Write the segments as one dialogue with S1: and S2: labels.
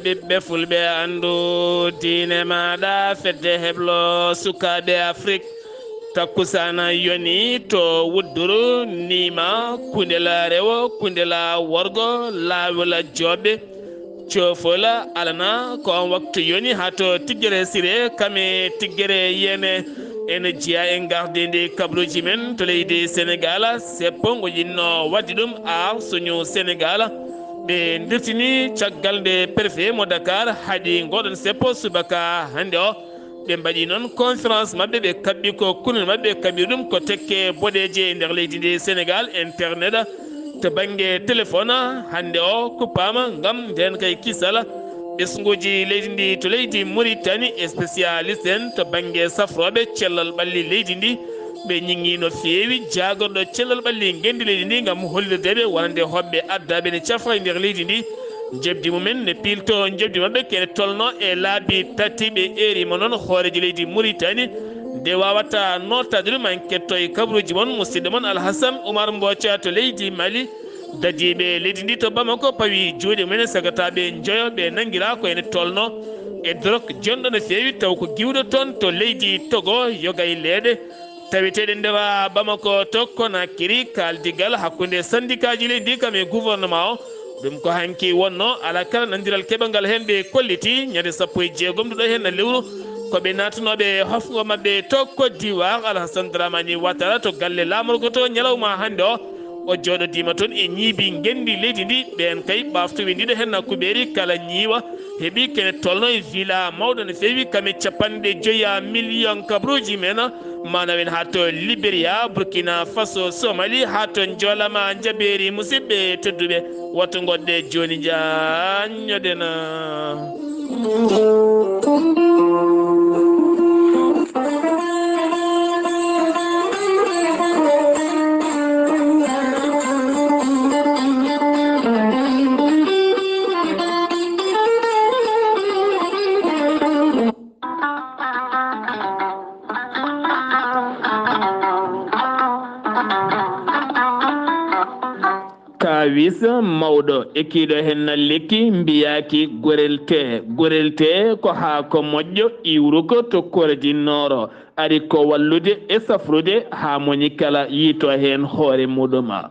S1: ɓiɓɓe fulɓe andu diine maɗa fedde heblo sukaɓe Afrique takkusana yoni to wudduru nima kundela rewo kundela worgo lawula joɓɓe cofola alana ko on waktu yoni hato tiggere sire kame tiggere yene ene jiya en gardidi kabruji men to leydi Sénégal seppo ngo yinno waddi ɗum suñu Sénégal ɓe dirtini caggal nde préfet mo Dakar haaɗi ngoɗon seppo subaka hande o ɓe mbaɗi noon conférence mabɓe ɓe kaɓɓi ko kunel mabɓe kaɓɓi ɗum ko tekke boɗeje e nder leydi ndi Sénégal internet to banggue téléphone hande o kuppama gam nden kay kisala ɓesguji leydi ndi to leydi Mauritanie e spécialiste en to banggue safroɓe cellal ɓalli leydi ndi ɓe ñiŋi no feewi jagorɗo cellal ɓalli gendi leydi ndi gam hollirdeɓe wonande hoɓɓe addaɓe ne cafa e nder leydi ndi jebdi mumen ne pilto jebdi mabɓe kene tolno e laabi tati ɓe erima noon hooreji leydi Mauritanie nde wawata nottade ɗum en ketto e kabruji moon musidɗo moon Alhassane Oumar Mbothia to leydi Mali dadiɓe leydi ndi to Bamako pawi juuɗe mumen sagataɓe joyo ɓe nanguira ko ene tolno e drog jonɗo no feewi taw ko giwɗo toon to leydi Togo yogay leeɗe taweteɗe ndewa Bamako to Conakry kaldigal hakkude syndicat ji leydi ndi kam e gouvernement o ɗum ko hanki wonno ala kala nandiral keɓal hen ɓe kolliti ñande 16 ɗo hen na lewru koɓe natanoɓe hofgo mabɓe to Côte d'Ivoire Alassane Dramani Ouattara to galle lamorgo to ñalawma hande o jooɗodima toon e ñiibi gendi leydi ndi ɓen kay ɓaftoɓe ndiɗo hen nakkuɓeri kala ñiiwa heeɓi kene tolno e villa mawɗo no feewi kame 50 million kabruji men manawen ha to Libéria Burkina Faso Somalie ha to joolama jaɓeri musidɓe tedduɓe watto goɗɗe joni jañoɗena kawis mawɗo ekkiɗo hen lekki mbiyaki gorelte ko haako moƴƴo iwruko to koredinnooro ari ko wallude e safrude ha moni kala yiito hen hoore muɗuma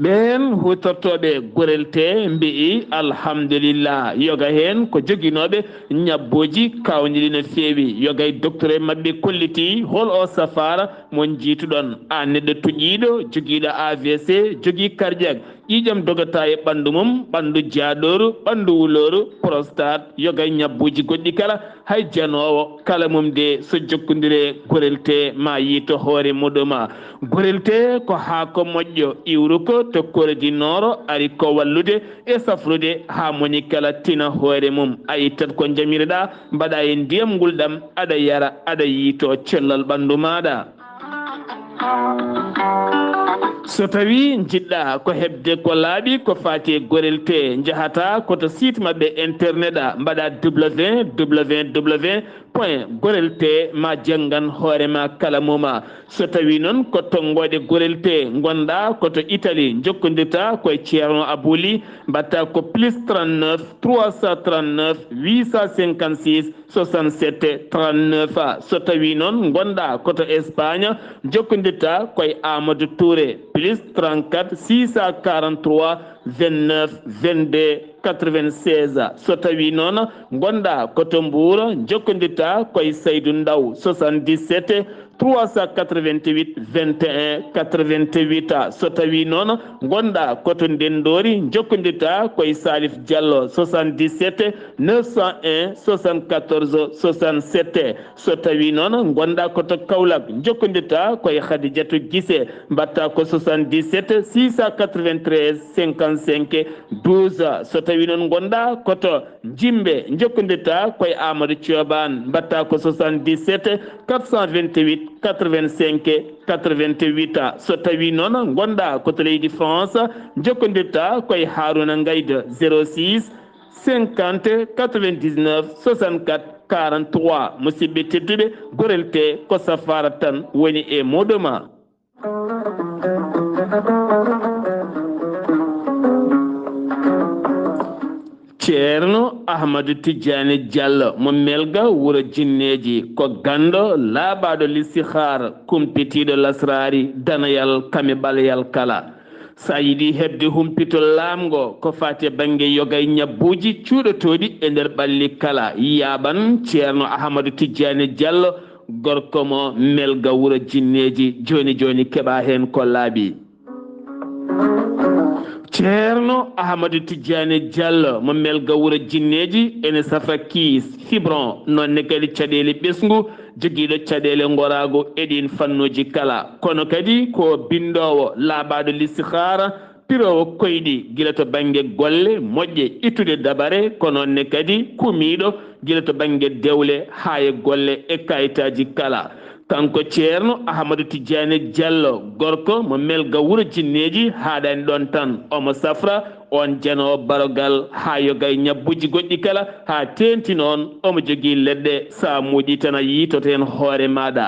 S1: ɓen hutortoɓe gorelte mbi'i alhamdulillah yoga hen ko joguinoɓe ñabboji kawniɗi no feewi yogay docteur mabɓe kolliti hol o safara mon jiituɗon an neɗɗo tuƴiɗo joguiɗo AVC jogui cardiaque ƴiƴam dogata e ɓandu mum ɓandu jaaɗoru ɓandu wuloru prostate yogay ñabbuji goɗɗi kala hay janowo kala mum de so jokkodire gorelte ma yiito hoore muɗuma gorelte ko haako moƴƴo iwruko to koredinnooro ari ko wallude e safrude ha moni kala tina hoore mum a ittat ko jamireɗa mbaɗa e ndiyam ngulɗam aɗa yara aɗa yiito cellal ɓandu maɗa so tawi jiɗɗa ko hebde ko laaɓi ko fati gorelte jahata koto site mabɓe internet mbaɗa www.gorelte ma janggan hoorema kala muma so tawi noon ko tongoɗe gorelte gonɗa koto Italie jokkodirta koye ceerno Abouli mbatta ko plus 39 339 856 67 39 so tawi noon gonɗa koto Espagne jokkodirta koye Amadou Touré plus 34 643 29 22 96 so tawi noon gonɗa koto Mbour jokkodirta koye Saydou Ndaw 77 388 21 88 so tawi noon gonɗa koto Ndendori jokkodirta koye Salif Diallo 77 901 74 67 so tawi noon gonɗa koto Kaolack jokkodirta koye Khadidiatou Guissé mbatta ko 77 693 55 12 so tawi noon gonɗa koto Jimbe jokkodirta koye Amadou Thioban mbatta ko 77 428 85 88 so tawi noon gonɗa koto leydi France jokkodirta koye Harouna Gaïde 06 50 99 64 43 musidɓe tedduɓe gorelte ko safara tan woni e muɗuma ceerno ahmadou tidiane diallo mo melga wuro jinneji ko gando laabaɗo listihar kumpitiɗo lasrari danayal kame ɓalayal kala sa yiɗi hebde humpitol laamgo ko fati banggue yogay ñabbuji cuuɗotoɗi e nder ɓalli kala yaɓan ceerno ahmadou tidiane diallo gorko mo melga wuro jinneji joni joni keɓa hen ko laaɓi. ceerno ahmadou tidiane diallo mo melga wuro jinneji ene safa kiis fibron nonne kadi caɗele ɓesgu joguiɗo caɗele gorago eɗin fannuji kala kono kadi ko bindowo laaɓaɗo listihara pirowo koyɗi guila to banggue golle moƴƴe ittude dabare ko nonne kadi kumiɗo guila to banggue dewle ha e golle e kayitaji kala kanko ceerno ahmadou tidiane diallo gorko mo melga wuro jinneji haɗani ɗon tan omo safra on janowo barogal ha yogay ñabbuji goɗɗi kala ha tenti noon omo jogui leɗɗe sa muɗi tan a yitoto hen hoore maɗa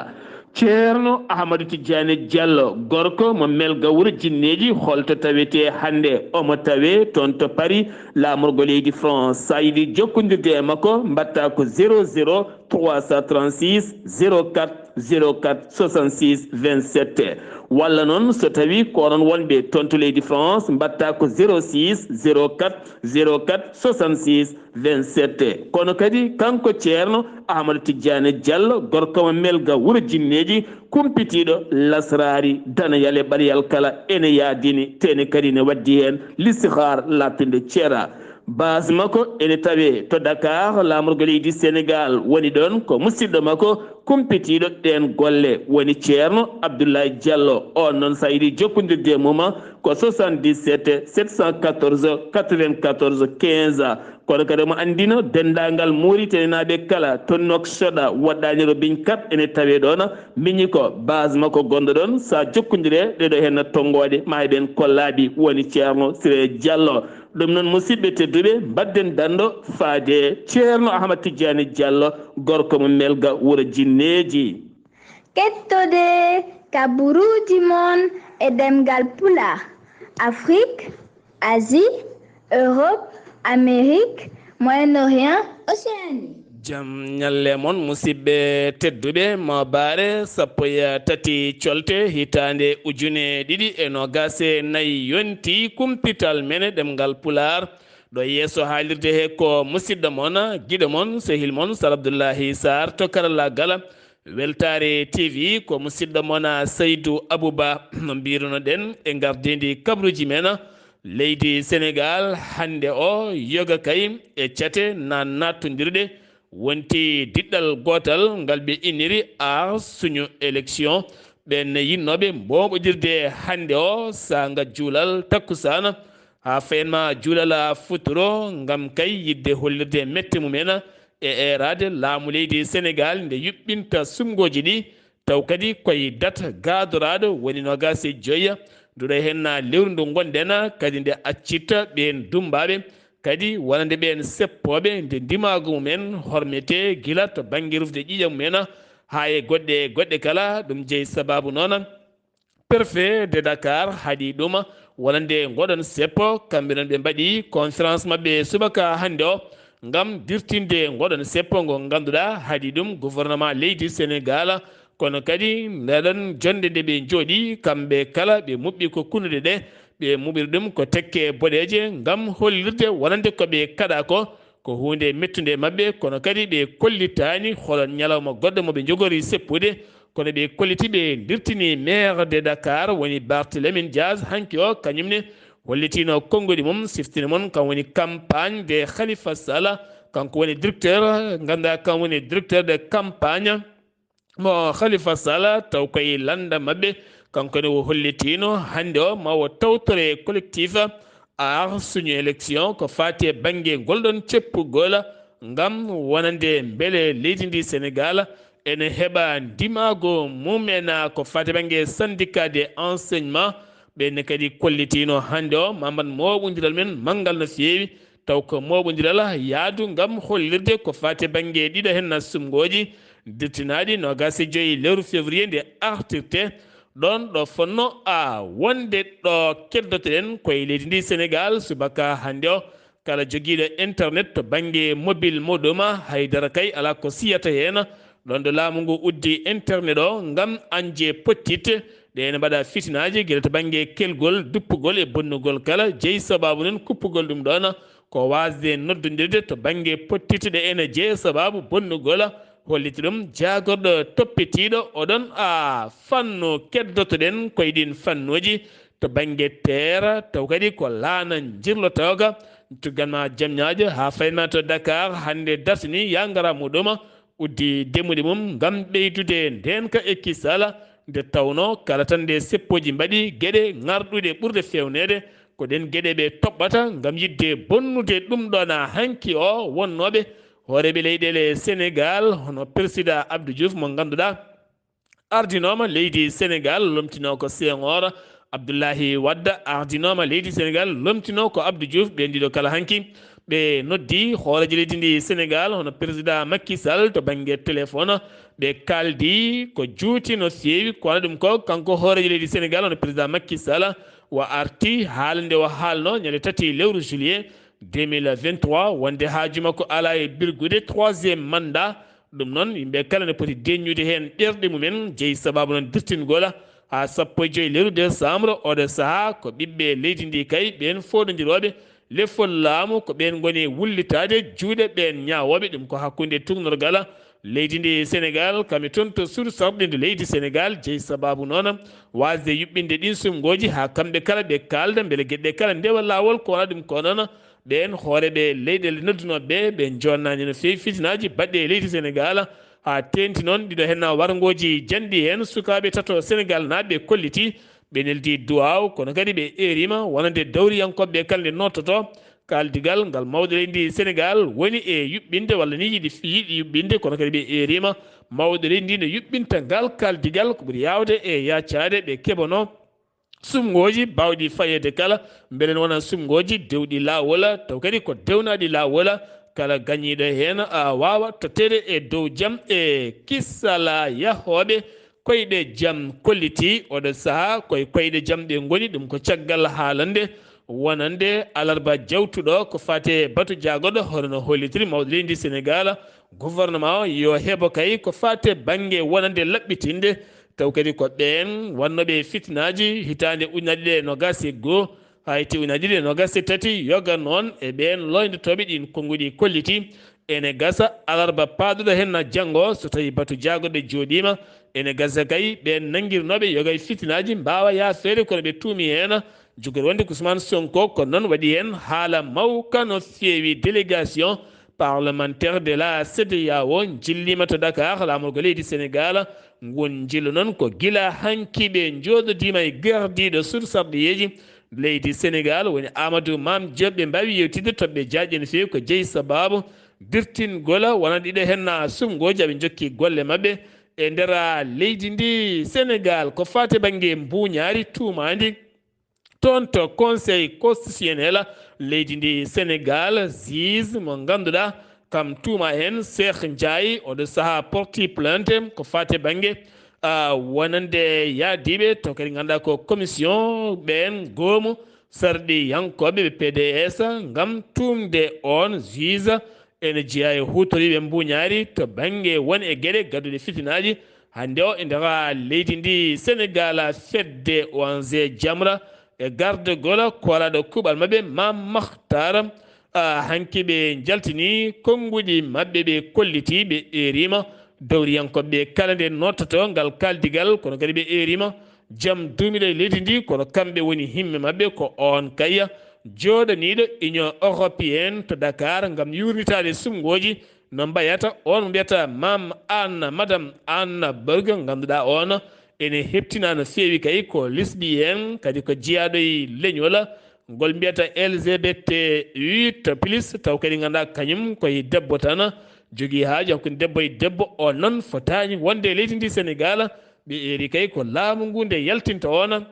S1: ceerno ahmadou tidiane diallo gorko mo melga wuro jinneji holto tawete hande omo tawe toon to paris lamorgo leydi france sa yiɗi jokkodirde e makko mbatta ko 00 336 04 04 66 27 walla noon so tawi ko onon wonɓe toon to leydi france mbatta ko 06 04 04 66 27 kono kadi kanko ceerno ahmadou tidiane diallo gorko mo melga wuro jinneji kumpitiɗo lasrari danayal e ɓaɗayal kala ene yaadini tene kadi ne waddi hen listihar lattinde ceera base makko ene tawe to dakar lamorgo leydi sénégal woni ɗon ko musidɗo makko kumpitiɗo ɗen golle woni ceerno abdoullahi diallo on noon sa yiɗi jokkodirde muma ko 77 714 94 15 kono kadi mo andino dendagal mauritanie kala to noksoɗa waɗɗaniro biñ 4 ene tawe ɗon miñi ko base makko gonɗo ɗon sa jokkodire ɗeɗo hen tongoɗe ma heɓen kollaɓi woni ceerno siré diallo ɗum noon musidɓe tedduɓe mbadden dando faade ceerno ahmad tidiane diallo gorko mo melga wuro jinneji
S2: kettode kaburuji mon e ɗemngal pulaar afrique asie europe amérique moyen-orient océanie
S1: jam ñalle moon musidɓe tedduɓe mawbaare sappo e tati colte hitande ujune ɗiɗi e nogase nayyi yonti kumpital mene ɗemngal pulaar ɗo yeeso haalirde he ko musidɗo moon guiɗo moon sehil moon sar abdoullahi sar to karallagal weltare tv ko musidɗo moon seydou abouba no mbirunoɗen e gardidi kabruji men leydi sénégal hande o yoga kay e cate na nattodirɗe wonti diɗɗal gotal ngal ɓe inniri a suñu élection ɓen yinnoɓe mboɓodirde hande o sanga juulal takkusana ha fayenma juulal futuro ngam kay yidde hollirde mette mumen e erade laamu leydi sénégal nde yuɓɓinta sumgoji ɗi taw kadi koye date gadoraɗo woni nogase joyya duɗo henna lewru ndu gonɗen kadi nde accitta ɓen dumbaɓe kadi wonande ɓen seppoɓe nde ndimagu mumen hormete guila to banggue rufde ƴiƴam mumen ha e goɗɗe kala ɗum jeeyi sababu noon préfet de dakar haaɗi ɗum wonande goɗon seppo kamɓe noon ɓe mbaɗi conférence mabɓe subaka hande o gam dirtinde goɗon seppo ngo ganduɗa haaɗi ɗum gouvernement leydi sénégal kono kadi ndeɗon jonde nde ɓe jooɗi kamɓe kala ɓe muɓɓi ko kunuɗe ɗe ɓe muɓiri ɗum ko tekke boɗeje gam hollirde wonande koɓe kaɗa ko hunde mettude mabɓe kono kadi ɓe kollitani holon ñalawma goɗɗo moɓe jogori seppude kono ɓe kolliti ɓe dirtini maire de dakar woni barthélémy dias hanki o kañumne hollitino konngodi mum siftini moon kam woni campagne de khalifa sall kanko woni directeur ganduɗa kam woni directeur de campagne mo khalifa sall taw koye landa mabɓe kanko ne o hollitino hande o mawo tawtore collectif a suñu élection ko fati e banggue golɗon ceppugol ngam wonande beele leydi ndi sénégal ene heeɓa ndimago mumen ko fati banggue syndicat de enseignement ɓenne kadi kollitino hande o mamad moɓodiral men manggal no fewi taw ko moɓodiral yaadu ngam hollirde ko fati banggue ɗiɗo hen sumgoji dirtinaɗi no gasi joyi lewru février nde artirte ɗon ɗo fonno wonde ɗo keddotoɗen koye leydi ndi sénégal subaka hande o kala jogiiɗo internet to banggue mobile muɗum haydara kay ala ko siyata hen ɗon ɗo laamu ngu uddi internet o ngam anje pottitte ɗene mbaɗa fitinaji gueɗe to banggue kelgol duppugol e bonnugol kala jeeyi sababu noon kuppugol ɗum ɗon ko wasde noddodirde to banggue pottitte ɗe ene jeeya sababu bonnugol holliti ɗum jagorɗo toppitiɗo oɗon fannu keddotoɗen koyeɗin fannuji to banggue terre taw kadi ko laana jirlotoga tugganma jamñaji ha fayma to Dakar hande dartini ya gara muɗum uddi demude mum ngam ɓeydude ndenka e kisala nde tawno kala tan nde seppoji mbaɗi gueɗe garɗuɗe ɓurde fewnede ko ɗen gueɗe ɓe toɓɓata ngam yidde bonnude ɗum ɗon hanki o wonnoɓe hooreɓe leyɗele Sénégal hono président Abdou Diouf mo ganduɗa ardinoma leydi Sénégal lomtino ko Senghor Abdullaahi ardinoma leydi Sénégal lomtino ko Abdou Diouf ɓe ndiɗo kala hanki ɓe noddi hoorejo leydi ndi Sénégal hono président Macky Sall to banggue téléphone ɓe kaldi ko juuti no feewi kono ɗum ko kanko hoorejo leydi Sénégal hono président Macky Sall wo arti haalande o haalno ñande 3 lewru juillet 2023 wonde haaju makko ala e birgude 3e mandat ɗum noon yimɓe kala ne poti deññude hen ɗerɗe mumen jeeyi sababu noon dirtingol ha 15 lewru décembre oɗo saaha ko ɓiɓɓe leydi ndi kay ɓen fododiroɓe lefol laamu ko ɓen goni wullitade juuɗe ɓen ñawoɓe ɗum ko hakkude tugnorgal leydi ndi Sénégal kamɓe toon to suudu sarɗinde leydi Sénégal jeeyi sababu noon wasde yuɓɓinde ɗin sumgoji ha kamɓe kala ɓe kalda beele gueɗɗe kala ndewa lawol ko wona ɗum ko noon ɓen hooreɓe leyɗele noddunoɓeɓe ɓe jonnani no fewi fitinaji baɗɗe e leydi Sénégal ha tenti noon ɗiɗo hen wargoji janɗi hen sukaɓe tato Sénégal naɓe kolliti ɓe neldi duwaw kono kadi ɓe erima wonande dawriyankoɓe kala nde nottoto kaldigal ngal mawɗo leydi Sénégal woni e yuɓɓinde walla ni yiiɗi yuɓɓinde kono kadi ɓe erima mawɗo leydi ndi no yuɓɓinta ngal kaldigal ko ɓuuri yawde e yaccade ɓe keɓano sumgoji bawɗi fayede kala beelen wona sumgoji dewɗi lawol taw kadi ko dewnaɗi lawol kala gañiɗo hen wawa tottede e dow jaam e kissala yahoɓe koyɗe jaam kolliti oɗo saaha koye koyɗe jaam ɗe goni ɗum ko caggal haalande wonande alarba jawtuɗo ko fate batu jagoɗo hono hollitiri mawɗo leydi Sénégal gouvernement o yo heeɓo kay ko fate banggue wonande laɓɓitinde taw kadi ko ɓen wannoɓe fitinaji hitande ujunaje ɗe nogas e goho ha itti ujunaje ɗiɗi e nogas e tati yoga noon e ɓen loyndotoɓe ɗin konguɗi kolliti ene gasa alarba paɗuɗo hen janggo so tawi batu jagoɗo joɗima ene gasa kay ɓen nanguirnoɓe yogay fitinaji mbawa yafede kono ɓe tuumi hen jogori wonde ko Ousmane Sonko ko noon waɗi hen haala mawka no fewi délégation parlementaire de la CEDEAO jillima to Dakar lamorgo leydi Sénégal gon jillo noon ko gila hankiɓe joɗodima e gardiɗo suudu sarɗiyeji leydi Sénégal woni Amadou Mame Diop ɓe mbawi yewtidde toɓɓe jaaƴe no fewi ko jeeyi sababu dirtingol wona ɗiɗo hen sumgoji aɓe jokki golle mabɓe e nder leydi ndi Sénégal ko fate banggue mbuñari tumadi toon to conseil constitutionnel leydi ndi Sénégal juge mo ganduɗa kam tuuma hen Cheikh Ndiaye oɗo saaha porti plainte ko fate banggue wonande yaadiɓe to kadi ganduɗa ko commission ɓen goomu sarɗi yankoɓe ɓe PDS gam tumde on juge ene jeeya e hutoriɓe mbuñari to banggue woni e gueɗe gadduɗe fitinaji hande o e nder leydi ndi Sénégal fedde onze Jamra e gardegol kolaɗo kuuɓal mabɓe Mame Makhtar hanki ɓe jaltini konguɗi mabɓe ɓe kolliti ɓe erima dawriyankoɓe kala nde nottoto ngal kaldigal kono kadi ɓe erima jaam duumiɗo e leydi ndi kono kamɓe woni himme mabɓe ko on kay joɗaniɗo Union européenne to Dakar gam yurnitade sumgoji no mbayata on mbiyata madame Anne Berg ganduɗa on ene heptina no fewi kay ko lesbi en kadi ko jeeyaɗo e leñol ngol mbiyata LGBT8 plus taw kadi ganduɗa kañum koye debbo tan jogui haaji hakkude debbo e debbo on noon fotani wonde e leydi ndi Sénégal ɓe eri kay ko laamu ngu nde yaltinta on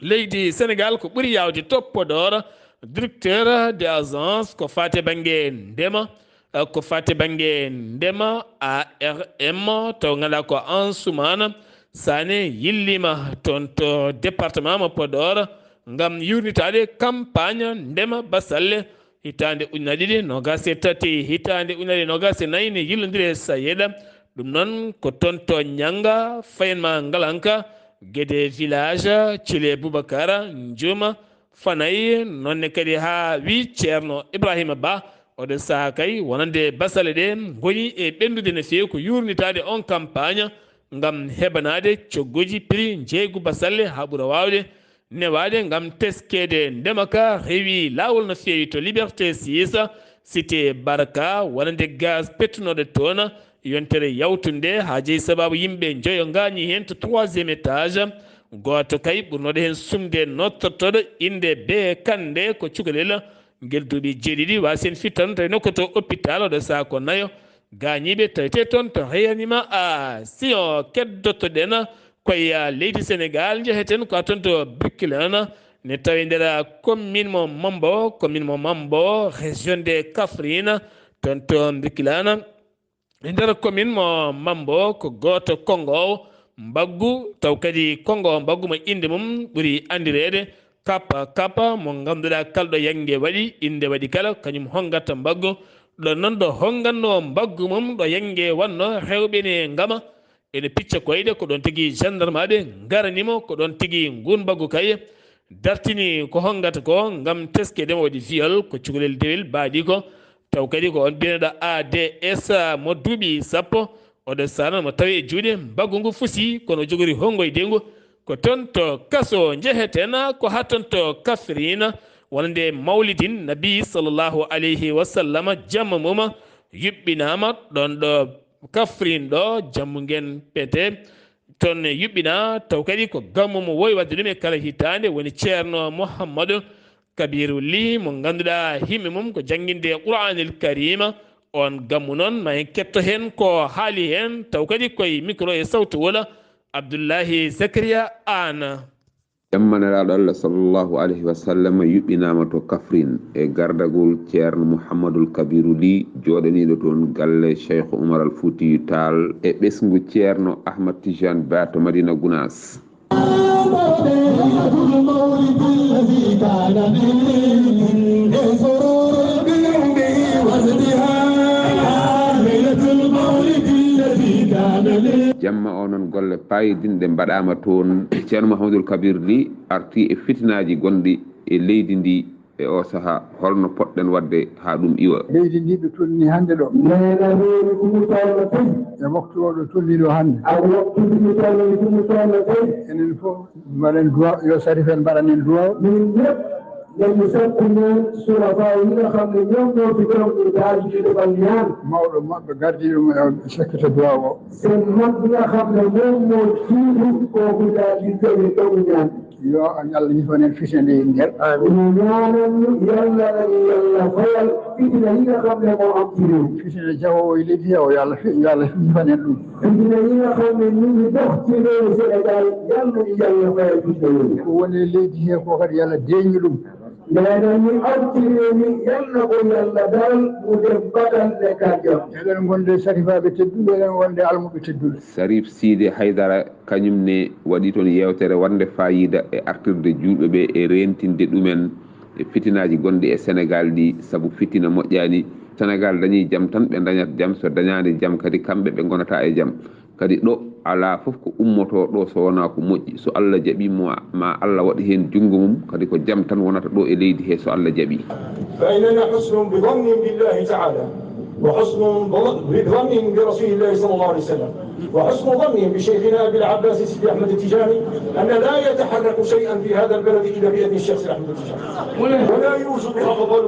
S1: leydi Sénégal ko ɓuuri yawde toppodoro directeur de agence ko fate banggue ndema ARM taw ganduɗa ko Ansoumana Sané yillima toon to département mo Podor gam yurnitade campagne ndema basalle hitande ujunere ɗiɗi nogas e tati hitande ujunere nogas e nayyi ne yillodiri sayeɗa ɗum noon ko toon to ñanga fayenma ngalanka guéde village thile boubacara juma fanayi nonne kadi ha wi ceerno ibrahima ba oɗo saaha kay wonande basale ɗe goni e ɓendude no fewi ko yurnitade on campagne gam heɓanade coggoji prix jeeygu basalle ha ɓuura wawde newade gam teskede ndemaka rewi lawol no fewi to liberté 6 cité baraka wonande gaz pettunoɗo toon yontere yawtunde ha jeeyi sababu yimɓe joyo gañi hen to 3e étage goto kay ɓurnoɗo hen sumde nottortoɗo inde be kande ko cukalel guel duuɓi jeeɗiɗi wasen fittan tawi nokko to hôpital oɗo saaha ko nayo gañiɓe tawete toon to réanima a sion keddotoɗen koye leydi sénégal jeeheten ko toon to Birkelane ne tawi nder commune mo Mambo région de Kaffrine toon to Birkelane e nder commune mo Mambo ko goto Kongo mbaggu taw kadi Kongo mbaggu mo inde mum ɓuuri andirede kappa mo ganduɗa kalɗo yangue waɗi inde waɗi kala kañum hongata mbaggu ɗo noon ɗo honganno mbaggu mum ɗo yangue wanno rewɓe ne gama ene picca koyɗe ko ɗon tigui gendarme aɓe garanimo ko ɗon tigui ngun mbaggu kay dartini ko hongata ko gam teskedemo waɗi viol ko cukalel dewel baaɗi ko taw kadi ko on biyeneɗo ADS mo duuɓi sappo oɗo sana mo tawi e juuɗe mbaggu ngu fusi kono jogori hongoydengu ko toon to kaso jeeheten ko ha toon to Kaffrine wonande mawlidin nabi sallllahu alayhi wa sallam jamma mum yuɓɓinama ɗon ɗo Kaffrine ɗo jammugen pete toon yuɓɓina taw kadi ko gammu mo wowi wadde ɗum e kala hitande woni ceerno Mouhammadou Kabiru Ly mo ganduɗa himɓe mum ko jangguinde Qur'anil Karima on gammu noon ma en ketto hen ko haali hen taw kadi koye micro e sawtawol Abdullaahi Saar an
S3: jammaniraɗo Allah sallllahu alayhi wa sallam yuɓɓinama to Kaffrine e gardagol ceerno Mouhammadoul Kabirou Ly joɗaniɗo toon galle Cheikh Oumar Al Foutiyou Tall e ɓesgu ceerno Ahmad Tidiane Ba to Madina Gounass. jamma o noon golle payidinɗe mbaɗama toon ceerno Mouhamadoul Kabir Ly arti e fitinaji gonɗi e leydi ndi e o saaha holno poɗɗen wadde ha ɗum iwa.
S4: leydi ndi ɓe tolni hannde ɗo neena heewi kumutolno tawi e waktu o ɗo tolni ɗo hannde a waktude mi tolni kumutolno tawi enen fof mbaɗen duwa yo sarifen mbaɗanen duwa min ñëpp dañu sakkune surafa yi nga xam ne ñoom ñoo fi toog ñu daajide ban ñaan mawɗo maɓɓe gardiɗo sekkata duwa o seen mag bi nga xam ne moom moo jiitu kooku daajide ɓe togu ñaan yo Allah yifanen fisende e nder ñaanan yalla nañu yalla fayal fitina yi nga xam ne moo am ci réew fitina jawo e leydi he o yalla yifanen ɗum fitina yi nga xam ne ñu ngi dox ci réew Sénégal yal nañu yalla fayal fitina yooyu ko woni leydi he ko kadi yalla deeñi ɗum neena ñu am ci réew mi yalla ko yalla dal mu dem batal nekkaat jam eɗen gonde sarifaɓe tedduɓe eɗen wonde almuɓe tedduɓe
S3: Sarif Sidi Haydara kañum ne waɗi toon yewtere wonde fayida e artirde julɓe ɓe e rentinde ɗumen e fitinaji gonɗi e Sénégal ɗi saabu fitina moƴƴani Sénégal dañi jaam tan ɓe dañat jaam so dañani jaam kadi kamɓe ɓe gonata e jaam kadi ɗo ala foof ko ummoto ɗo so wona ko moƴƴi so Allah jaɓimo ma Allah waɗi hen junggo mum kadi ko jaam tan wonata ɗo e leydi he so Allah jaɓi
S5: fa innana husnun bi dhannin billahi ta'ala wa husnun bi dhannin bi rasulillahi sallallahu alayhi wa sallam wa husnu dhannin bi shaykhina Abil Abbas Sidi Ahmad Tijani أن لا يتحرك شيئا في هذا البلد إلا بيد الشخص أحمد التجاني ولا يوجد أفضل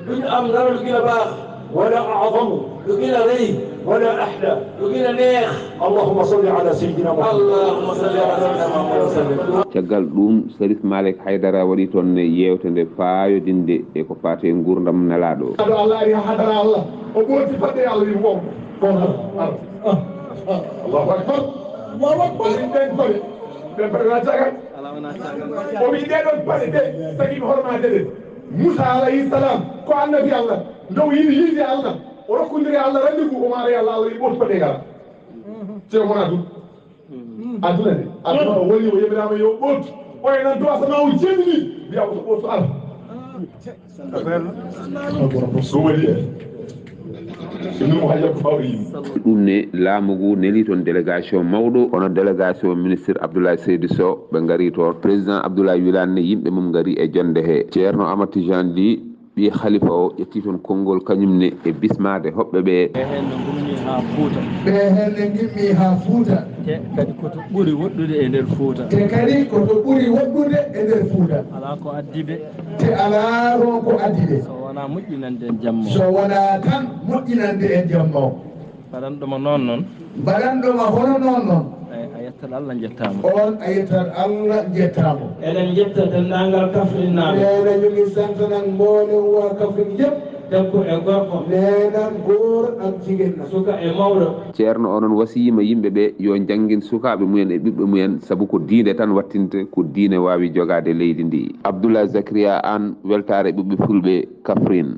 S5: من أمر الجبار ولا أعظم يقينا ليه ولا أحلى يقينا نيخ اللهم صل على سيدنا محمد اللهم صل على سيدنا محمد وسلم
S3: caggal ɗum Sarif Malik Haydara waɗi toon yewtede fayodinde e ko fate gurdam nelaɗo
S5: Allah ari hadara Allah o ɓoti fadde Allah wi mom Allahu akbar Allahu akbar den bari den bari na tagat o wi ɗeɗon paɗe ɗe tagi hormade ɗe Moussa alayhi salam ko annabi Allah dow yiide Allah o rokkondiri Allah rendez-vous o maari Allah Allah ɓoti fadde gara ceerno mon aduna de aduna o woni o yemirama yo ɓootu oye nan duwa sama o jemini mbiya ko so ɓootu ala
S3: ɗum ne laamu ngu neli toon délégation mawɗo hono délégation ministre Abdoulaye Seydou Sow ɓe ngari toon président Abdoulaye Wilane yimɓe mum ngari e jonde he ceerno Amadou Tidiane Ly ɓi khalifa o ƴetti toon konngol kañumne e bismade hoɓɓe ɓe
S6: hen no gummi ha Fouta
S7: ɓe hen ne gimmi ha Fouta
S6: te kadi koto ɓuuri woɗɗude e nder Fouta
S7: te kadi koto ɓuuri woɗɗude e nder Fouta
S6: ala ko addiɓe
S7: te ala ron ko addiɓe
S6: so wona moƴƴinande en jamma
S7: so wona tan moƴƴinande en jamma o
S6: mbaɗanɗoma noon noon
S7: mbaɗanɗoma hono noon noon
S6: a yettat Allah jettama
S7: on a yettat Allah jettamo
S6: eɗen jetta dendagal Kaffrine naaɓe
S7: nena jogi santanan mbonen wa Kaffrine yëpp
S6: debbo e gorko
S7: nena goor ak jigéen
S6: suka e mawɗo
S3: ceerno onon wasiyima yimɓe ɓe yo janggin sukaɓe mumen e ɓiɓɓe mumen saabu ko diine tan wattinte ko diine wawi jogade leydi ndi Abdoulaye Zakaria Anne weltare ɓiɓɓe fulɓe Kaffrine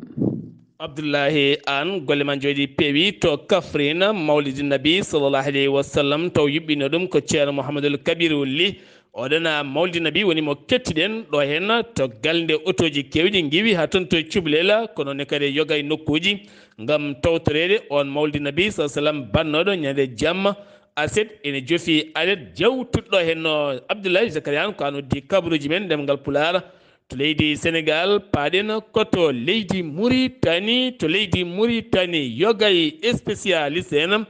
S1: Abdullahi an golle man jooɗi peewi to Kaffrine mawlidi nabi sallllahu alayhi wa sallam taw yuɓɓino ɗum ko ceerno Mouhamadoul Kabiru Ly oɗona mawlidi nabi woni mo kettiɗen ɗo hen to galde otoji kewɗi giwi ha toon to cuɓlela kono ne kadi yoga e nokkuji gam tawtorede on mawlidi nabi sa sallam bannoɗo ñande jamma aset ene joofi alet jawtuɗɗo hen no Abdoulaye Zakaria an ko an uddi kabaruji men ɗemgal pulaar to leydi Sénégal paaɗen koto leydi Mauritanie to leydi Mauritanie yogay spécialiste en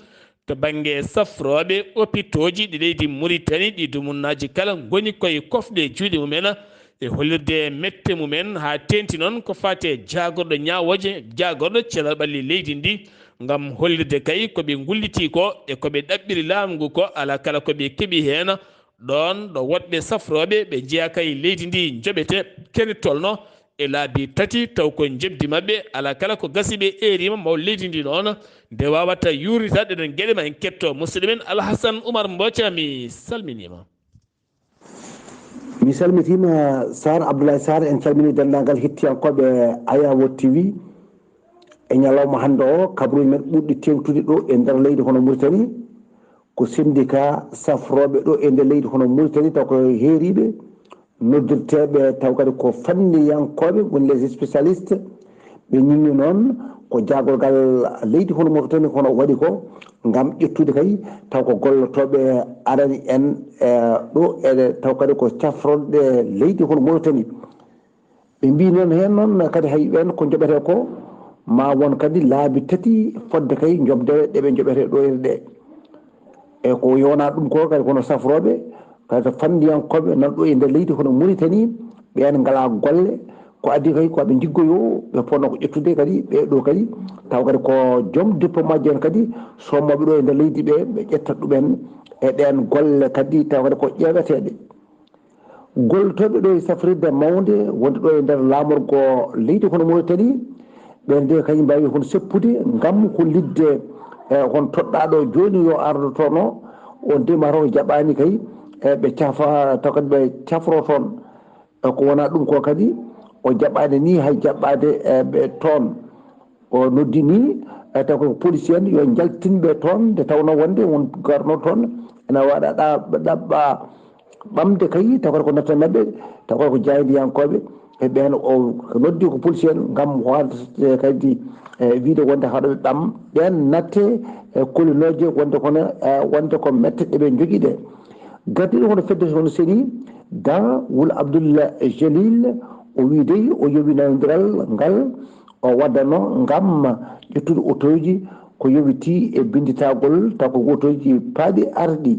S1: to banggue safroɓe hôpitaux ji ɗi leydi Mauritanie ɗi dumunnaji kala goni koye kofɗe juuɗe mumen e hollirde mette mumen ha tenti noon ko fate jagorɗo ñawoje jagorɗo celal ɓalli leydi ndi gam hollirde kay koɓe gulliti ko e koɓe ɗaɓɓiri laamu ngu ko ala kala koɓe keeɓi hen ɗon ɗo woɗɓe safroɓe ɓe jeeya kay leydi ndi joɓete kene tolno e laabi tati taw ko jebdi mabɓe ala kala ko gasiɓe erima maw leydi ndi noon nde wawata yuritade ɗen gueɗe ma en ketto musidɗo men Alhassane Oumar Mbotia mi salminima
S8: mi salmitima Sar Abdoulaye Sar en calmini dendagal hettiyankoɓe Ayawo TV e ñalawma hande o kabaruji men ɓurɗi tengtude ɗo e nder leydi hono Mauritanie ko syndicat safroɓe ɗo e nder leydi hono Mauritanie taw ko heeriɓe noddirteɓe taw kadi ko fanniyankoɓe woni les spécialistes ɓe ñinni noon ko jagorgal leydi hono Mauritanie hono waɗi ko gam ƴettude kay taw ko gollotoɓe arani en ɗo e taw kadi ko cafroɗe leydi hono Mauritanie ɓe mbi noon hen noon kadi hay ɓen ko joɓete ko ma won kadi laabi tati fodde kay jobde ɗeɓe joɓete ɗo e ɗe e ko yowna ɗum ko kadi kono safroɓe kadi fandiyankoɓe nan ɗo e nder leydi hono Mauritanie ɓen ngala golle ko addi kadi koɓe jiggoyo ɓe ponno ko ƴettude kadi ɓeɗo kadi taw kadi ko joom diplôme en kadi sommoɓe ɗo e nder leydi ɓe ƴettat ɗumen e ɗen golle kadi taw kadi ko ƴeweteɗe goltoɓe ɗo e safrirde mawde wonde ɗo e nder lamorgo leydi hono Mauritanie ɓen de kañum mbawi hono seppude gam hollidde hon toɗɗaɗo joni yo ardo toon o on ndema taw jaɓani kay ɓe cafa taw kadi ɓe cafro toon ko wona ɗum ko kadi o jaɓani ni hay jaɓɓade ɓe toon o noddi ni taw ko policier en yo jaltinɓe toon nde tawno wonde won garno toon ena waɗa ɗaɓɓa ɓamde kay taw kadi ko natta mabɓe taw kadi ko jaydiyankoɓe e ɓen o noddi ko policier en gam waalde kadi wiide wonde haɗoɓe ɓam ɓen natte kolinoje wonde ko mette ɗeɓe jogui ɗe gaddiɗo hono fedde hono seni da wul Abdoul Jalil o wi dey o yowi nawdiral ngal o waddano gam ƴettude autoji ko yowiti e binditagol taw ko autoji paaɗi arɗi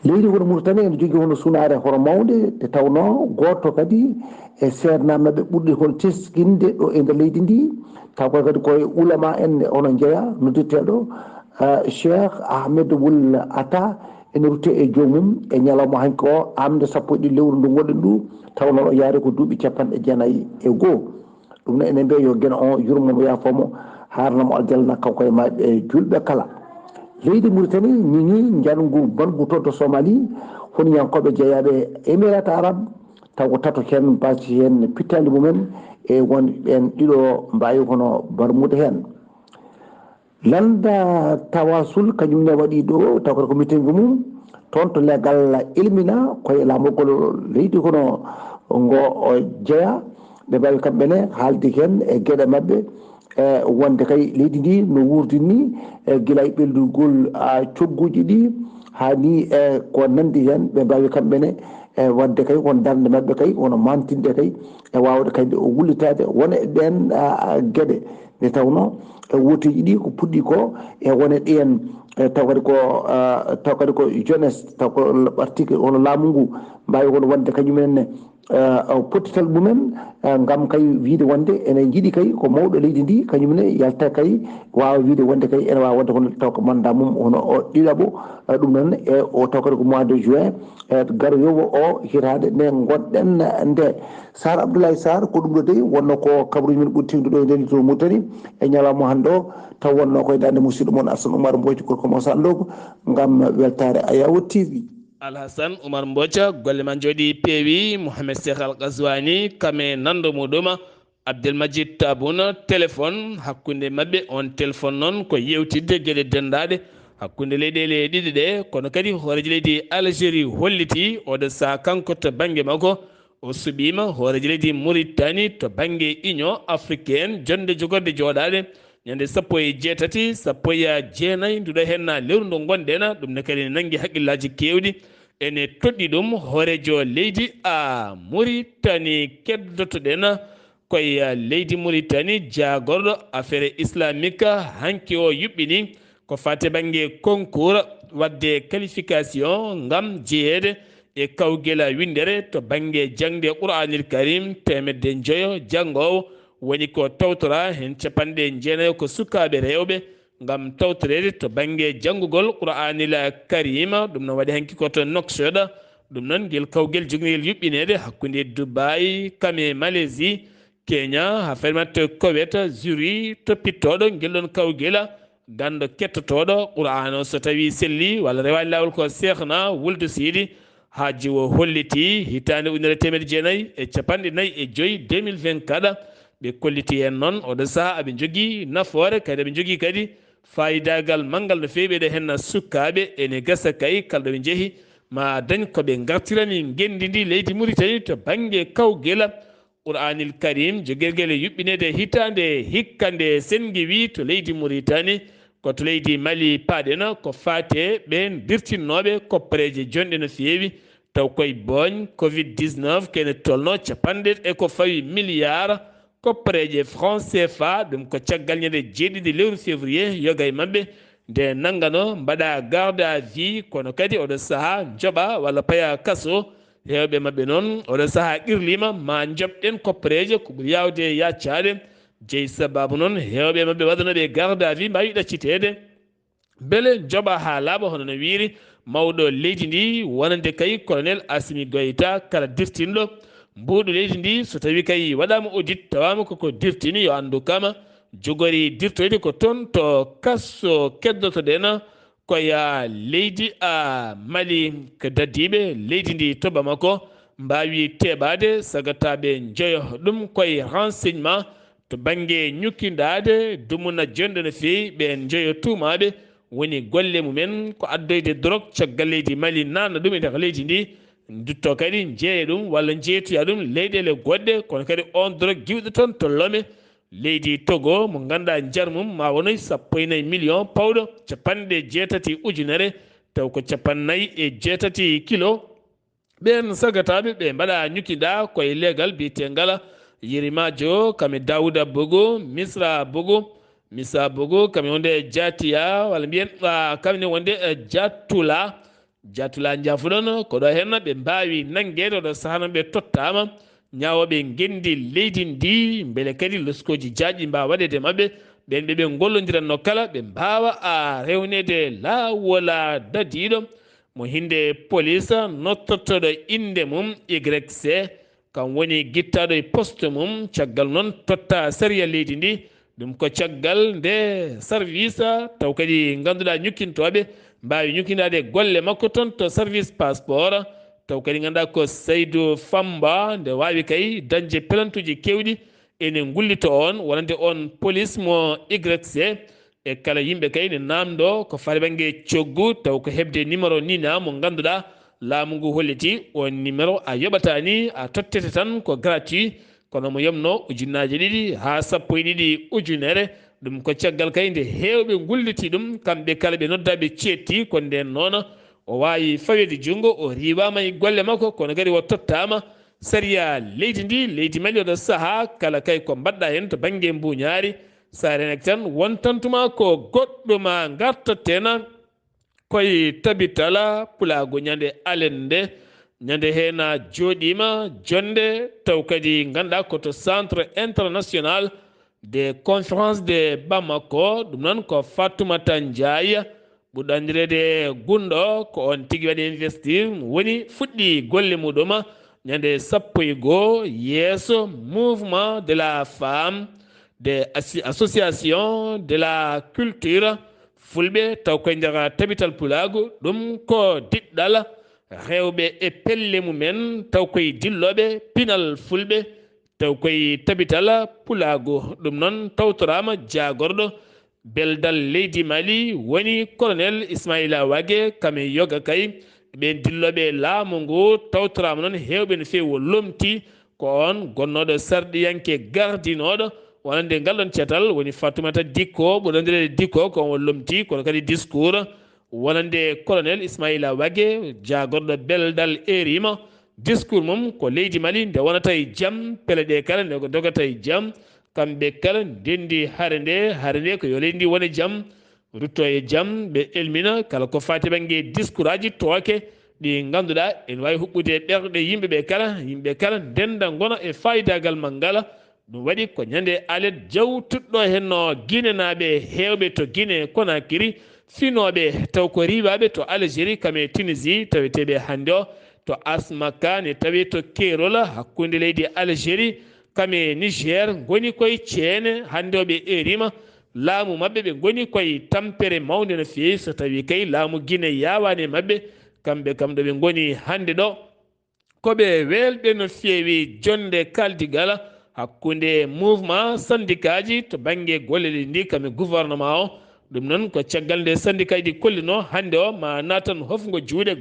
S8: leydi hono Mauritanie ene jogui hono sunare hono mawde nde tawno goto kadi e seernamaɓe ɓurɗi hono teskinde ɗo e nder leydi ndi taw koy kadi koye ulama en ono jeeya noddirteɗo Cheikh Ahmed Wul Ata ene rutte e jomum e ñalawma hanki o amde sappo ɗi lewru ndu goɗɗen ndu tawno o yaari ko duuɓi 49 ɗum no enen mbiya yo guena o yurmomo yafomo harnamo aljanna kanko e maɓe julɓe kala leydi Mauritanie ñiñi jangu bongu toon to Somalie honiyankoɓe jeeyaɓe émirats arabes taw ko tato hen basi hen pittali mumen e won ɓen ɗiɗo mbawi hono barmude hen landa tawasul kañumne waɗi ɗo taw ko meeting mum toon to legal ilmina koye lamorgol leydi hono ngo jeeya ɓe mbawi kamɓene haalde hen e gueɗe mabɓe wonde kay leydi ndi no wurdini guila e ɓeldugol cogguji ɗi hani ko nandi hen ɓe mbawi kamɓene wadde kay won darde mabɓe kay wono mantinde kay e wawde kadi o wullitade wona e ɗen gueɗe nde tawno woteji ɗi ko puɗɗi ko e wone ɗen taw kadi ko jeunesse taw ko article wono laamu ngu mbawi wono wonde kañumenne pottital mumen gam kay wiide wonde ene jiiɗi kay ko mawɗo leydi ndi kañumne yalta kay wawa wiide wonde kay ene wawa wonde hono taw ko mandat mum hono o ɗiɗaɓo ɗum noon e o taw kadi ko mois de juin garoyowo o hitande nde gonɗen nde Sar Abdullaahi Saar ko ɗum ɗo dey wonno ko kabaruji men ɓuuri tengduɗo e nder to Mauritanie e ñalawma hande o taw wonno koye dande musidɗo moon Assane Oumar Mbodji ko mo sanɗogo gam weltare Ayawo TV.
S1: Alhassane Oumar Mbodja golle ma jooɗi peewi. Mouhamed Cheikh Al Ghazouani kame nando muɗum Abdelmajid Tabouna téléphone hakkunde mabɓe on téléphone noon ko yewtidde gueɗe dendaɗe hakkunde leyɗele ɗiɗi ɗe kono kadi hooreji leydi Algérie holliti oɗo saha kanko to banggue makko o suɓima hooreji leydi Mauritanie to banggue union africaine jonde jogorde jooɗade ñande 17 19 nduɗo henna lewru ndu gonɗen ɗum ne kadi nangui haqqillaji kewɗi ene toɗɗi ɗum hoorejo leydi Mauritanie keddotoɗen koye leydi Mauritanie jagorɗo affaire islamique hanki o yuɓɓini ko fate banggue concours wadde qualification gam jeeyede e kawguela windere to banggue jangde Qur'anil Karim temedde joyo janggowo woni ko tawtora hen capanɗe jeenayo ko sukaɓe rewɓe gam tawtorede to banggue janggugol Qur'anil Karim ɗum no waɗi hanki koto Nouakchott ɗum noon guel kawguel joguiguel yuɓɓinede hakkude Dubai kame Malaisie Kenya ha fermat Koweït Zurich toppittoɗo guelɗon kawguel gando kettotoɗo Qur'an o so tawi selli walla rewani lawol ko sekhna wulde siidi haji o holliti hitande ujunere temedde jeenayyi e capanɗe nayyi e joyyi 2024 ɓe kolliti hen noon oɗo saaha aɓe jogui nafoore kadi aɓe jogui kadi fayidagal manggal no fewi ɓeɗe henna sukkaɓe ene gasa kay kala ɗoɓe jeehi ma dañ koɓe gartirani gendidi leydi Mauritanie to banggue kawguel Qur'anil Karim joguirguel yuɓɓinede hitande hikkande sengue wi to leydi Mauritanie koto leydi Mali paaɗen ko fate ɓen dirtinnoɓe koppareje jonɗe no fewi taw koye boñ covid 19 kene tolno capanɗe e ko fawi milliard koppareje franc CFA ɗum ko caggal ñande jeeɗiɗi lewru février yoga e mabɓe nde nanggano mbaɗa garde à vue kono kadi oɗo saaha joɓa walla paya kaso hewɓe mabɓe noon oɗo saaha qirlima ma jobɗen koppareje ko ɓuuri yawde yaccade jeeyi sababu noon hewɓe mabɓe waɗanoɓe garde à vue mbawi ɗaccitede beele joɓa ha laaɓa hono no wiiri mawɗo leydi ndi wonande kay colonel Assimi Goïta kala dirtinɗo mbuɗo leydi ndi so tawi kay waɗama audit tawama koko dirtini yo andu kama jogori dirtoyde ko toon to kasso keddotoɗen koye leydi Mali ko daddiɓe leydi ndi to Bamako mbawi teɓade sagataɓe joyo ɗum koye renseignement to banggue ñukkindade dumuna jonde no fewi ɓen joyo tumaɓe woni golle mumen ko addoyde drogue caggal leydi Mali nanna ɗum e nder leydi ndi dutto kadi jeeya ɗum walla jeeytoya ɗum leyɗele goɗɗe kono kadi on drogue giwɗo toon to Lomé leydi Togo mo ganduɗa jar mum ma wonoy 14 million pawɗo capanɗe jeetati ujunere taw ko 46 kilo ɓen sagataɓe ɓe mbaɗa ñukkiɗa koye leegal biyetengal yirimajo kame Dawouda Bogo Misra Bogo kame wonde Jatiya walla mbiyen kamne wonde Jatula jafuɗon ko ɗo henna ɓe mbawi nanguede oɗo sahana ɓe tottama ñawoɓe gendi leydi ndi beele kadi loskoji jaajɗi mbawa waɗede mabɓe ɓen ɓeɓe gollodiranno kala ɓe mbawa rewnede lawola dadiɗo mo hinde police nottotoɗo inde mum YC kam woni guittaɗo e poste mum caggal noon totta sériya leydi ndi ɗum ko caggal nde service taw kadi ganduɗa ñukkintoɓe mbawi ñukkindade golle makko toon to service passeport taw kadi ganduɗa ko Seydou Famba nde wawi kay dañde pelantuji kewɗi ene gullito on wonande on police mo YC e kala yimɓe kay ne namdo ko fare banggue coggu taw ko hebde numéro nina mo ganduɗa laamu ngu holliti on numéro a yoɓatani a tottete tan ko gratuit kono mo yomno ujunnaje ɗiɗi ha sappo e ɗiɗi ujunere ɗum ko caggal kay nde hewɓe gulliti ɗum kamɓe kala ɓe noddaɓe ceetti ko nden noon o wawi fawede junggo o riwama e golle makko kono kadi o tottama sariya leydi ndi leydi mali oɗo saaha kala kay ko mbaɗɗa hen to banggue mbuñaari sa renek tan wontantuma ko goɗɗuma gartattena koye tabitala pulago ñande alen nde ñande hena joɗima jonde taw kadi ganduɗa koto centre international des conférences de Bamako ɗum noon ko Fatoumata Ndiaye ɓuɗɗo andirede gunɗo ko on tigui waɗi investir woni fuɗɗi golle muɗum ñande sappo e goho yeeso mouvement de la femme des associations de la culture fulɓe taw koye nder tabital pulago ɗum ko diɗɗal rewɓe e pelle mumen taw koye dilloɓe pinal fulɓe taw koye tabital pulago ɗum noon tawtorama jagorɗo beldal leydi mali woni colonel ismaila wage kame yoga kay ɓe dilloɓe laamu ngu tawtorama noon hewɓe no fewi o lomti ko on gonnoɗo sarɗiyanke gardinoɗo wonande ngal ɗon cetal woni Fatoumata Dikko ɓuɗondirede Dikko ko on lomti kono kadi discours wonande colonel ismaila wage jagorɗo beldal erima discours mum ko leydi mali nde wonata e jaam pele ɗe kala nde ko dogata e jaam kamɓe kala ndendi hare nde ko yo leydi ndi wone jaam rutto e jaam ɓe elmina kala ko fati banggue discours aji tooke ɗi ganduɗa ene wawi huɓɓude ɓerɗe yimɓeɓe kala ndenda gona e fayidagal mangala ɗum waɗi ko ñande alet jawtuɗɗo henno guinenaɓe hewɓe to Guinée Conakry finoɓe taw ko riwaɓe to Algérie kame Tunisie taweteɓe hande o to Asmaka ne tawi to Kerol hakkude leydi Algérie kame Niger goni koye ceene hande o ɓe erima laamu mabɓe ɓe goni koye tampere mawde no fewi so tawi kay laamu Guinée yawani mabɓe kamɓe kam ɗo ɓe goni hande ɗo koɓe welɓe no fewi jonde kaldigal hakkude mouvement syndicat ji to banggue golleli ndi kame gouvernement o ɗum noon ko caggal nde syndicat ji kollino hande o ma natan hofgo juuɗe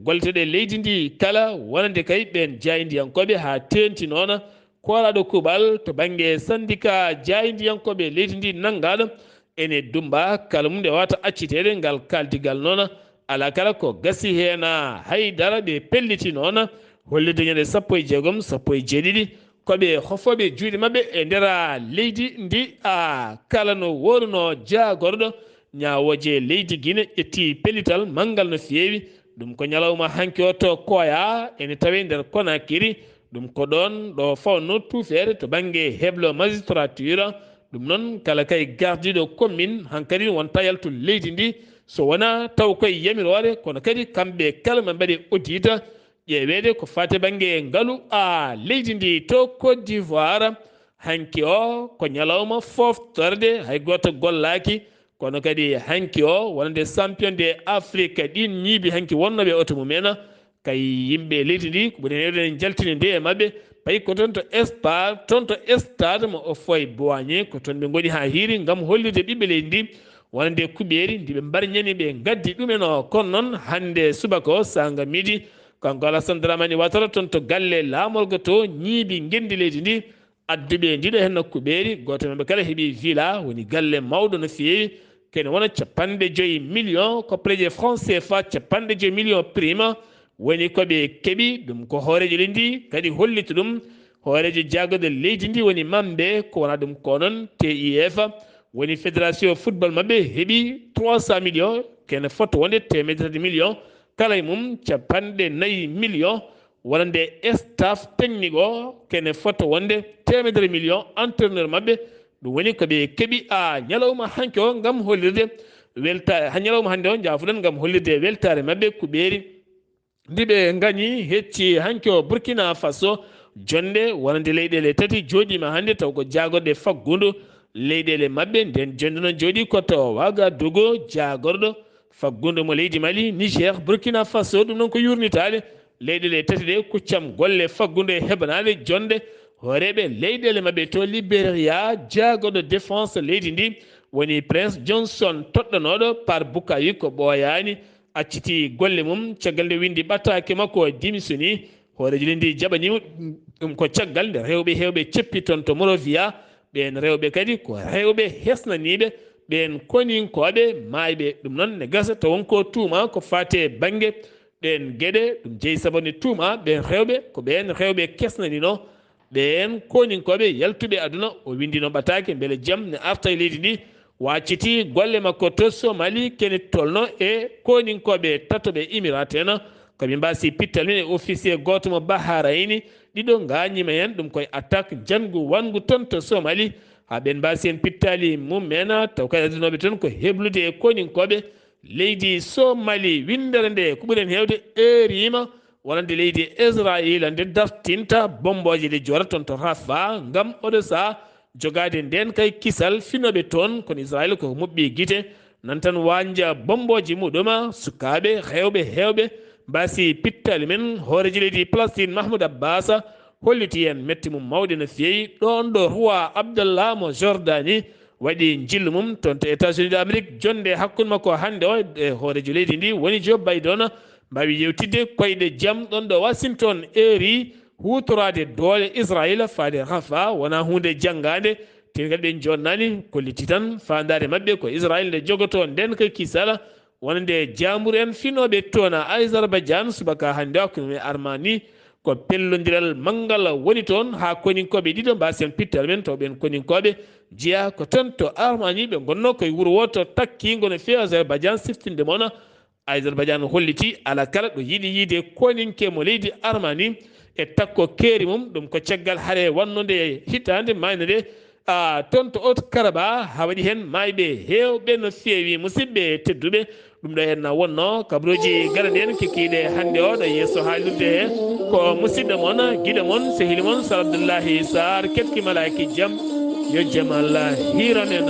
S1: golleteɗe leydi ndi kala wonande kay ɓen jaydiyankoɓe ha tenti noon koraɗo kuuɓal to banggue syndicat jaydiyankoɓe leydi ndi nanggaɗo ene dumba kala mum nde wawata accitede ngal kaldigal noon ala kala ko gasi hen haydara ɓe pelliti noon hollide ñande sappo e jeegom sappo e jeeɗiɗi koɓe hofoɓe juuɗe mabɓe e nder leydi ndi kala no woruno jagorɗo ñawoje leydi Guinée ƴetti pellital manggal no fewi ɗum ko ñalawma hanki o to koya ene tawe nder Conakry ɗum ko ɗon ɗo fawno tufere to banggue heblo magistrature ɗum noon kala kay gardiɗo commune hankkadi wonta yaltu leydi ndi so wona taw koye yamirore kono kadi kamɓe kala ɓe mbaɗi audit ƴeewede ko fate banggue ngaalu leydi ndi to Côte d'Ivoire hanki o ko ñalawma foftorde hay goto gollaki kono kadi hanki o wonande champion de Afrique ɗin ñiibi hanki wonnoɓe oto mumen kay yimɓe leydi ndi ko ɓuri hewde en jaltini nde e mabɓe payi ko toon to stade mo o foye boigné ko toon ɓe goni ha hiiri gam hollirde ɓiɓɓe leydi ndi wonande kuɓeeri ndi ɓe mbarñani ɓe gaddi ɗumen o kono noon hande subaka sanga midi kanko Alassane Dramane Ouattara toon to galle laamorgo to ñiibi gendi leydi ndi adduɓe ndiɗo hen nokkuɓeeri goto mabɓe kala heeɓi villa woni galle mawɗo no fewi kene wona 50 millions koppareje franc CFA 50 millions prime woni koɓe keeɓi ɗum ko hoorejo leydi ndi kadi hollita ɗum hoorejo jagode leydi ndi woni mamɓe ko wona ɗum ko noon TIF woni fédération football mabɓe heeɓi 300 millions kene foto wonde 300 millions kala e mum 40 millions wonande staff technique o kene foto wonde 100 millions entraîneur mabɓe ɗum woni koɓe keeɓi ñalawma hanki o gam hollirde weltare ñalawma hande o jafuɗen gam hollirde weltare mabɓe kuɓeeri ndiɓe gañi hecci hanki o Burkina Faso jonde wonande leyɗele tati joɗima hande taw ko jagorɗe faggudu leyɗele mabɓe nden jonde noon jooɗi koto Ouagadougou jagorɗo faggudu mo leydi Mali Niger Burkina Faso ɗum noon ko yurnitade leyɗele tati ɗe kuccam golle faggudu e heɓanade jonde hooreɓe leyɗele mabɓe to Libéria jagorɗo défense leydi ndi woni Prince Johnson toɗɗonoɗo par Bukayi ko ɓooyani acciti golle mum caggal nde windi ɓattake makko démissioni horejo ndi jaɓanimo ɗum ko caggal nde rewɓe hewɓe ceppi toon to Monrovia ɓen rewɓe kadi ko rewɓe hesnaniɓe ɓen koninkoɓe mayɓe ɗum noon ne gasa to wonko tuuma ko fate banggue ɗen gueɗe ɗum jeeyi sabone tuuma ɓen rewɓe ko ɓen rewɓe kesnanino ɓen koninkoɓe yaltuɓe aduna o windino ɓatake beele jaam ne arta e leydi ndi wacciti golle makko to Somali kene tolno e koninkoɓe tatoɓe Émirats en koɓe mbasi pittal min e officier goto mo Baharayni ɗiɗo gañima hen ɗum koye attaque jangu wangu toon to Somali ha ɓen mbasi hen pittali mumen taw kadi adunoɓe toon ko heblude e koninkoɓe leydi Somali windere nde ko ɓuuren hewde erima wonande leydi Israël nde dartinta bomboje ɗe jora toon to Rafa gam oɗo saha jogade nden kay kisal finoɓe toon kono Israël ko moɓɓi guite nan tan wanja bomboje muɗum sukaɓe rewɓe hewɓe mbasi pittali men horeji leydi Palestine Mahmoud Abbas holliti en metti mum mawɗe no feewi ɗon ɗo roi Abdallah mo Jordani waɗi jillu mum toon to États-Unis d'Amérique jonde hakkude makko hande o e horejo leydi ndi woni Joe Biden mbawi yewtidde koyɗe jaam ɗon ɗo Washington eri hutorade doole Israël faade Rafa wona hunde janggade tin kadi ɓe jonnani kolliti tan fandare mabɓe ko Israël nde jogoto nden ko kisala wonande jambour en finoɓe toon Azerbaïdjan subaka hande o kono Armani ko pellodiral manggal woni toon ha koninkoɓe ɗiɗo mbasen pittal men taw ɓen koninkoɓe jeeya ko tan to Armani ɓe gonno koye wuuro woto takkigo no fewi Azerbaïdjan siftinde moon Azerbaïdjan holliti ala kala ɗo yiiɗi yiide koninke mo leydi Armani e takko keeri mum ɗum ko caggal haare wannude hitande mayno nde toon to Haute-Karabakh ha waɗi hen mayɓe hewɓe no fewi musidɓe tedduɓe ɗum ɗo hen wonno kabaruji garani en kekiɗe hande o ɗo yesso haalirde he ko musidɗo moon guiɗo moon sehili moon Sar Abdullaahi Saar ketki malaki jaam yo jaam Allah hiran en